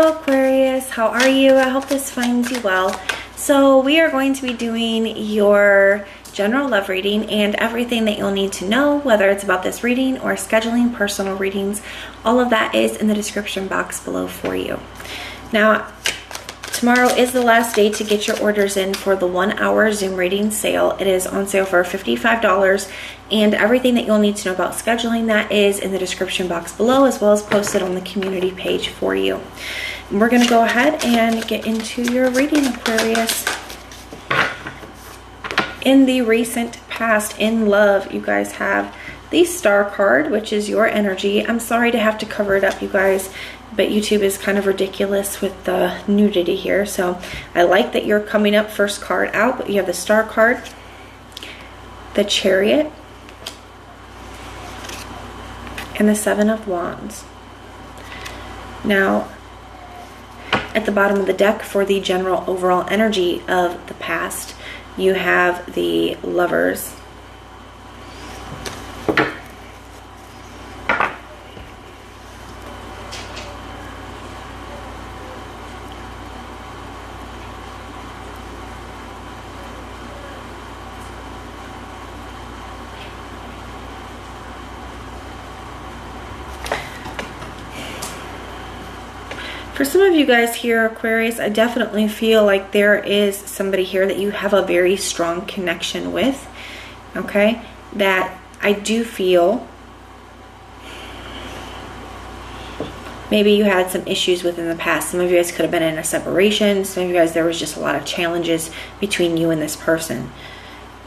Hello Aquarius, how are you? I hope this finds you well. So we are going to be doing your general love reading and everything that you'll need to know, whether it's about this reading or scheduling personal readings. All of that is in the description box below for you. Now, tomorrow is the last day to get your orders in for the 1-hour Zoom reading sale. It is on sale for $55, and everything that you'll need to know about scheduling that is in the description box below, as well as posted on the community page for you. And we're going to go ahead and get into your reading, Aquarius. In the recent past in love, you guys have the Star card, which is your energy. I'm sorry to have to cover it up, you guys, but YouTube is kind of ridiculous with the nudity here. So I like that you're coming up first card out, but you have the Star card, the Chariot, and the Seven of Wands. Now, at the bottom of the deck for the general overall energy of the past, you have the Lovers, for some of you guys here, Aquarius, I definitely feel like there is somebody here that you have a very strong connection with, okay? That I do feel maybe you had some issues with in the past. Some of you guys could have been in a separation. Some of you guys, there was just a lot of challenges between you and this person.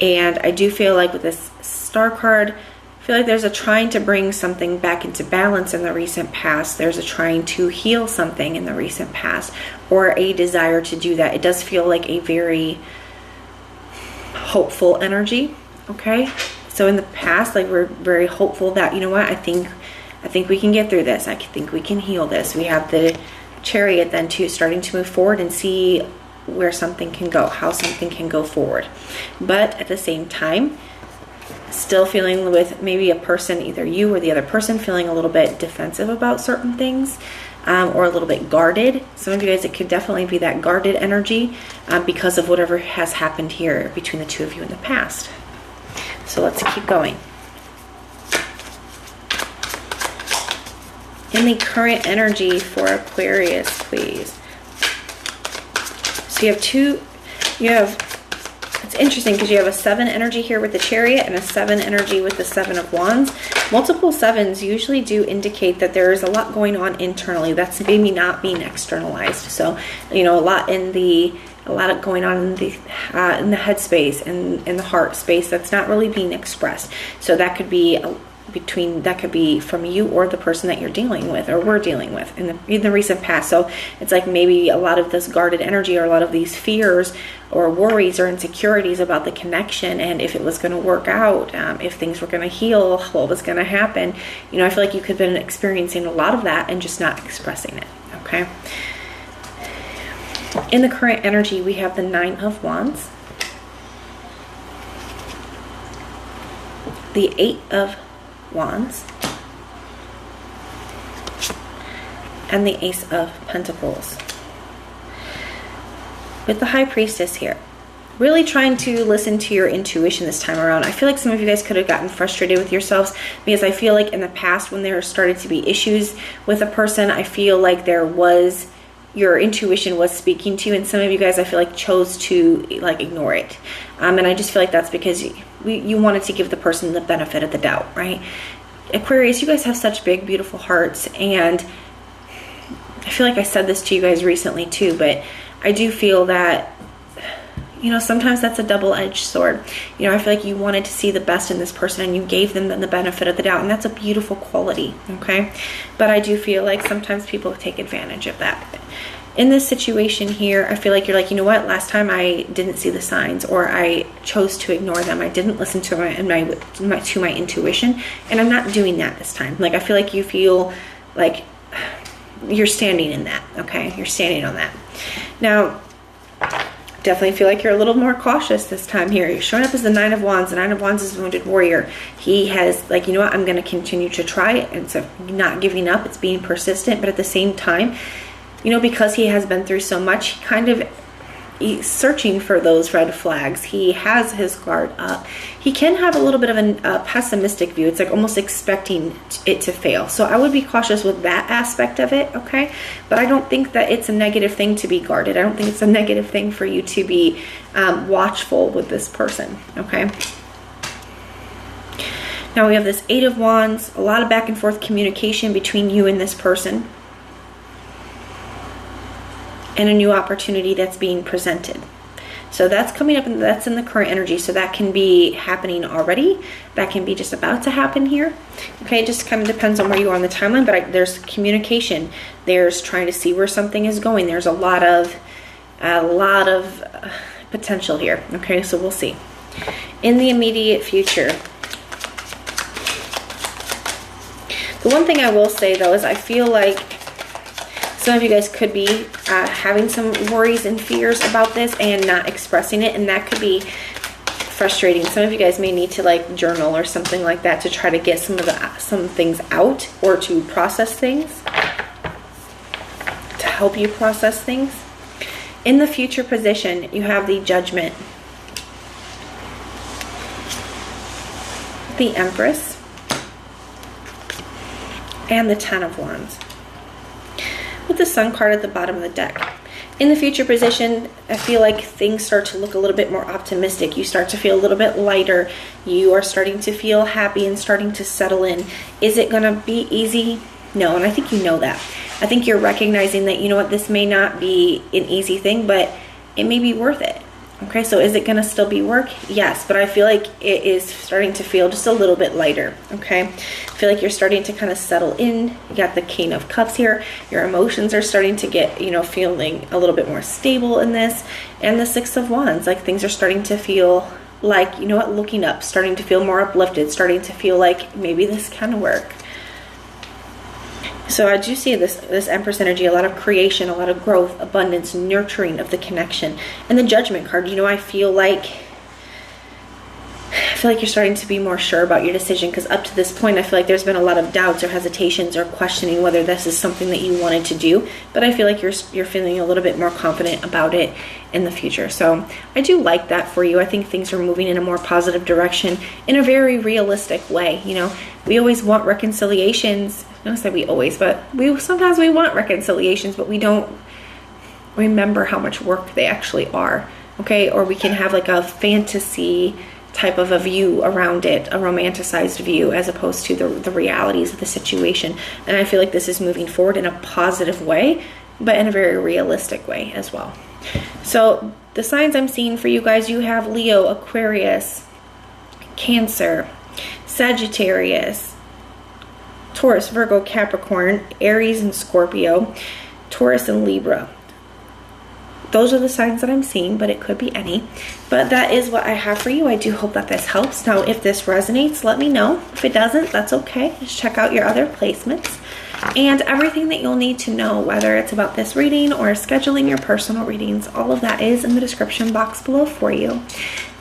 And I do feel like with this Star card, I feel like there's a trying to bring something back into balance in the recent past. There's a trying to heal something in the recent past, or a desire to do that. It does feel like a very hopeful energy, okay? So in the past, like, we're very hopeful that, you know what, I think we can get through this. I think we can heal this. We have the Chariot then too, starting to move forward and see where something can go, how something can go forward. But at the same time, still feeling with maybe a person, either you or the other person, feeling a little bit defensive about certain things, or a little bit guarded. Some of you guys, it could definitely be that guarded energy because of whatever has happened here between the two of you in the past. So let's keep going. In the current energy for Aquarius, please. So it's interesting because you have a 7 energy here with the Chariot and a 7 energy with the 7 of Wands. Multiple 7s usually do indicate that there is a lot going on internally that's maybe not being externalized. So, you know, a lot going on in the headspace and in the heart space that's not really being expressed. So that could be from you or the person that you're dealing with or we're dealing with in the recent past. So it's like maybe a lot of this guarded energy or a lot of these fears or worries or insecurities about the connection, and if it was going to work out, if things were going to heal, what was going to happen. You know, I feel like you could have been experiencing a lot of that and just not expressing it, okay? In the current energy, we have the 9 of Wands, the 8 of Wands, and the Ace of Pentacles. With the High Priestess here, really trying to listen to your intuition this time around. I feel like some of you guys could have gotten frustrated with yourselves because I feel like in the past when there started to be issues with a person, I feel like your intuition was speaking to you, and some of you guys I feel like chose to like ignore it. And I just feel like that's because you wanted to give the person the benefit of the doubt, right? Aquarius, you guys have such big, beautiful hearts, and I feel like I said this to you guys recently too, but I do feel that, you know, sometimes that's a double-edged sword. You know, I feel like you wanted to see the best in this person and you gave them the benefit of the doubt, and that's a beautiful quality, okay? But I do feel like sometimes people take advantage of that. In this situation here, I feel like you're like, you know what, last time I didn't see the signs, or I chose to ignore them. I didn't listen to my intuition, and I'm not doing that this time. Like, I feel like you feel like you're standing in that, okay? You're standing on that. Now, definitely feel like you're a little more cautious this time here. You're showing up as the 9 of Wands. The 9 of Wands is a wounded warrior. He has, like, you know what, I'm going to continue to try it. And so not giving up, it's being persistent, but at the same time, you know, because he has been through so much, he kind of he's searching for those red flags. He has his guard up. He can have a little bit of a pessimistic view. It's like almost expecting it to fail. So I would be cautious with that aspect of it, okay? But I don't think that it's a negative thing to be guarded. I don't think it's a negative thing for you to be watchful with this person, okay? Now we have this Eight of Wands, a lot of back and forth communication between you and this person, and a new opportunity that's being presented. So that's coming up, and that's in the current energy. So that can be happening already. That can be just about to happen here. Okay, it just kind of depends on where you are on the timeline, but there's communication. There's trying to see where something is going. There's a lot of potential here. Okay, so we'll see. In the immediate future, the one thing I will say though is I feel like some of you guys could be having some worries and fears about this and not expressing it, and that could be frustrating. Some of you guys may need to like journal or something like that to try to get some things out, or to process things, to help you process things. In the future position, you have the Judgment, the Empress, and the Ten of Wands, with the Sun card at the bottom of the deck. In the future position, I feel like things start to look a little bit more optimistic. You start to feel a little bit lighter. You are starting to feel happy and starting to settle in. Is it going to be easy? No, and I think you know that. I think you're recognizing that, you know what, this may not be an easy thing, but it may be worth it. Okay, so is it going to still be work? Yes, but I feel like it is starting to feel just a little bit lighter, okay? I feel like you're starting to kind of settle in. You got the King of Cups here. Your emotions are starting to get, you know, feeling a little bit more stable in this. And the Six of Wands, like things are starting to feel like, you know what, looking up, starting to feel more uplifted, starting to feel like maybe this can work. So I do see this Empress energy, a lot of creation, a lot of growth, abundance, nurturing of the connection. And the Judgment card, you know, I feel like you're starting to be more sure about your decision, because up to this point I feel like there's been a lot of doubts or hesitations or questioning whether this is something that you wanted to do. But I feel like you're feeling a little bit more confident about it in the future. So I do like that for you. I think things are moving in a more positive direction in a very realistic way. You know, we always want reconciliations. I don't say we always, but sometimes we want reconciliations, but we don't remember how much work they actually are. Okay, or we can have like a fantasy type of a view around it, a romanticized view, as opposed to the realities of the situation. And I feel like this is moving forward in a positive way, but in a very realistic way as well. So the signs I'm seeing for you guys, you have Leo, Aquarius, Cancer, Sagittarius, Taurus, Virgo, Capricorn, Aries, and Scorpio, Taurus, and Libra. Those are the signs that I'm seeing, but it could be any. But that is what I have for you. I do hope that this helps. Now, if this resonates, let me know. If it doesn't, that's okay. Just check out your other placements. And everything that you'll need to know, whether it's about this reading or scheduling your personal readings, all of that is in the description box below for you.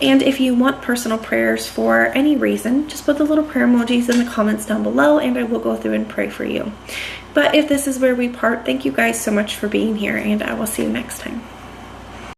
And if you want personal prayers for any reason, just put the little prayer emojis in the comments down below, and I will go through and pray for you. But if this is where we part, thank you guys so much for being here, and I will see you next time.